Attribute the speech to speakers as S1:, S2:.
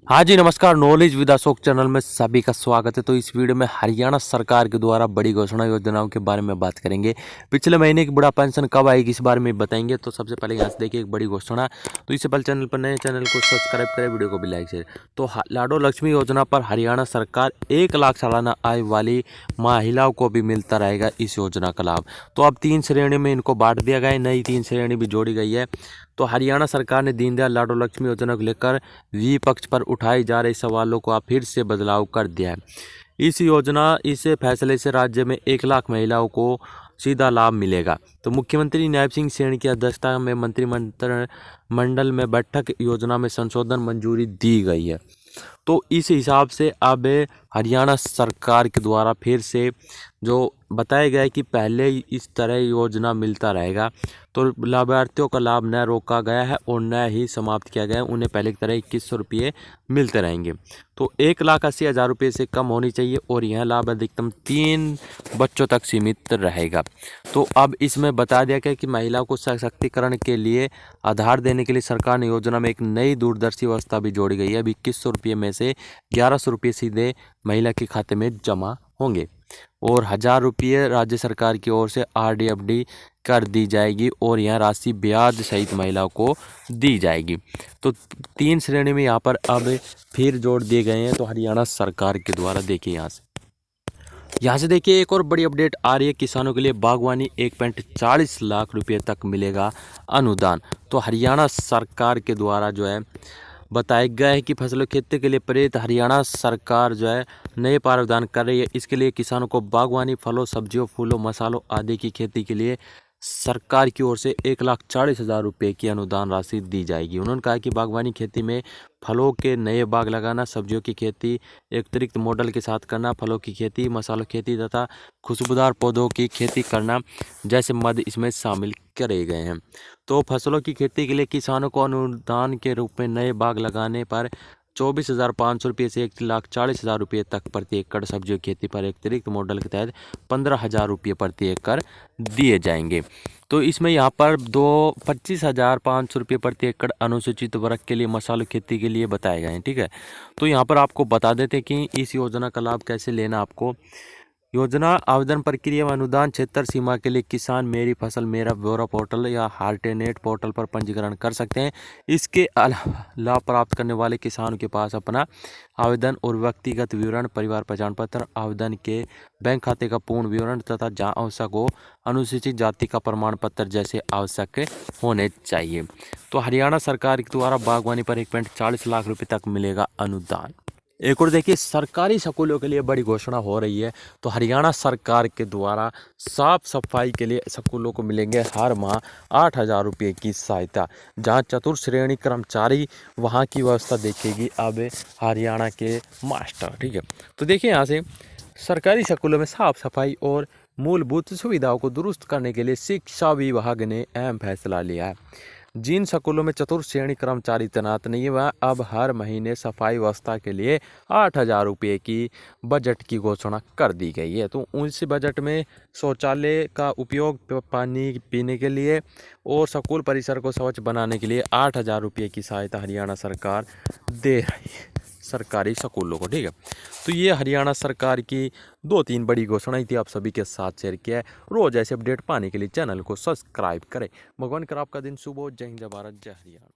S1: हाँ जी, नमस्कार। Knowledge with Ashok channel में सभी का स्वागत है। तो इस वीडियो में हरियाणा सरकार के द्वारा बड़ी घोषणा योजनाओं के बारे में बात करेंगे। पिछले महीने की बुढ़ा पेंशन कब आएगी इस बारे में बताएंगे। तो सबसे पहले यहाँ से देखिए एक बड़ी घोषणा। तो इससे पहले चैनल पर नए चैनल को सब्सक्राइब करें, वीडियो को भी लाइक शेयर। तो लाडो लक्ष्मी योजना पर हरियाणा सरकार 1 लाख सालाना आय वाली महिलाओं को भी मिलता रहेगा इस योजना का लाभ। तो अब 3 श्रेणी में इनको बांट दिया गया है, नई 3 श्रेणी भी जोड़ी गई है। तो हरियाणा सरकार ने दीनदयाल लाडो लक्ष्मी योजना को लेकर विपक्ष पर उठाए जा रहे सवालों को अब फिर से बदलाव कर दिया है। इस फैसले से राज्य में 1 लाख महिलाओं को सीधा लाभ मिलेगा। तो मुख्यमंत्री नायब सिंह सैनी की अध्यक्षता में मंत्रिमंडल में बैठक योजना में संशोधन मंजूरी दी गई है। तो इस हिसाब से अब हरियाणा सरकार के द्वारा फिर से जो बताया गया है कि पहले इस तरह योजना मिलता रहेगा, तो लाभार्थियों का लाभ न रोका गया है और न ही समाप्त किया गया है। उन्हें पहले की तरह 2100 रुपये मिलते रहेंगे। तो 1,80,000 रुपये से कम होनी चाहिए और यह लाभ अधिकतम 3 बच्चों तक सीमित रहेगा। तो अब इसमें बता दिया गया कि महिलाओं को सशक्तिकरण के लिए आधार देने के लिए सरकार ने योजना में एक नई दूरदर्शी व्यवस्था भी जोड़ी गई है। अब 2100 रुपये में से 1100 रुपये सीधे महिला के खाते में जमा होंगे और 1000 रुपये राज्य सरकार की ओर से RD/FD कर दी जाएगी और यह राशि ब्याज सहित महिलाओं को दी जाएगी। तो 3 श्रेणी में यहाँ पर अब फिर जोड़ दिए गए हैं। तो हरियाणा सरकार के द्वारा देखिए यहाँ से देखिए एक और बड़ी अपडेट आ रही है। किसानों के लिए बागवानी 1.40 लाख रुपये तक मिलेगा अनुदान। तो हरियाणा सरकार के द्वारा जो है बताया गया है कि फसलों खेती के लिए प्रेरित हरियाणा सरकार जो है नए प्रावधान कर रही है। इसके लिए किसानों को बागवानी, फलों, सब्जियों, फूलों, मसालों आदि की खेती के लिए सरकार की ओर से 1,40,000 रुपये की अनुदान राशि दी जाएगी। उन्होंने कहा कि बागवानी खेती में फलों के नए बाग लगाना, सब्जियों की खेती अतिरिक्त मॉडल के साथ करना, फलों की खेती, मसालों खेती तथा खुशबूदार पौधों की खेती करना जैसे मद इसमें शामिल करे गए हैं। तो फसलों की खेती के लिए किसानों को अनुदान के रूप में नए बाग लगाने पर 24,500 रुपये से 1,40,000 रुपये तक प्रति एकड़, सब्जियों की खेती पर अतिरिक्त मॉडल के तहत 15,000 रुपये प्रति एकड़ दिए जाएंगे। तो इसमें यहाँ पर 25,500 रुपये प्रति एकड़ अनुसूचित वर्ग के लिए मसालों खेती के लिए बताए गए हैं। ठीक है, तो यहाँ पर आपको बता देते हैं कि इस योजना का लाभ कैसे लेना। आपको योजना आवेदन प्रक्रिया व अनुदान क्षेत्र सीमा के लिए किसान मेरी फसल मेरा ब्यौरा पोर्टल या हार्टेनेट पोर्टल पर पंजीकरण कर सकते हैं। इसके अलावा लाभ प्राप्त करने वाले किसानों के पास अपना आवेदन और व्यक्तिगत विवरण, परिवार पहचान पत्र, आवेदन के बैंक खाते का पूर्ण विवरण तथा जहाँ आवश्यक हो अनुसूचित जाति का प्रमाण पत्र जैसे आवश्यक होने चाहिए। तो हरियाणा सरकार के द्वारा बागवानी पर 1.40 लाख रुपये तक मिलेगा अनुदान। एक और देखिए सरकारी स्कूलों के लिए बड़ी घोषणा हो रही है। तो हरियाणा सरकार के द्वारा साफ सफाई के लिए स्कूलों को मिलेंगे हर माह 8,000 रुपये की सहायता। जहां चतुर्थ श्रेणी कर्मचारी वहां की व्यवस्था देखेगी अब हरियाणा के मास्टर। ठीक है, तो देखिए यहाँ से सरकारी स्कूलों में साफ सफाई और मूलभूत सुविधाओं को दुरुस्त करने के लिए शिक्षा विभाग ने अहम फैसला लिया है। जिन स्कूलों में चतुर्थ श्रेणी कर्मचारी तैनात नहीं है वह अब हर महीने सफाई व्यवस्था के लिए 8,000 रुपये की बजट की घोषणा कर दी गई है। तो उस बजट में शौचालय का उपयोग पानी पीने के लिए और स्कूल परिसर को स्वच्छ बनाने के लिए 8,000 रुपये की सहायता हरियाणा सरकार दे रही है सरकारी स्कूलों को। ठीक है, तो ये हरियाणा सरकार की 2-3 बड़ी घोषणाएं थी, आप सभी के साथ शेयर किया है। रोज ऐसे अपडेट पाने के लिए चैनल को सब्सक्राइब करें। भगवान कर आपका दिन शुभ हो। जय हिंद, जय भारत, जय हरियाणा।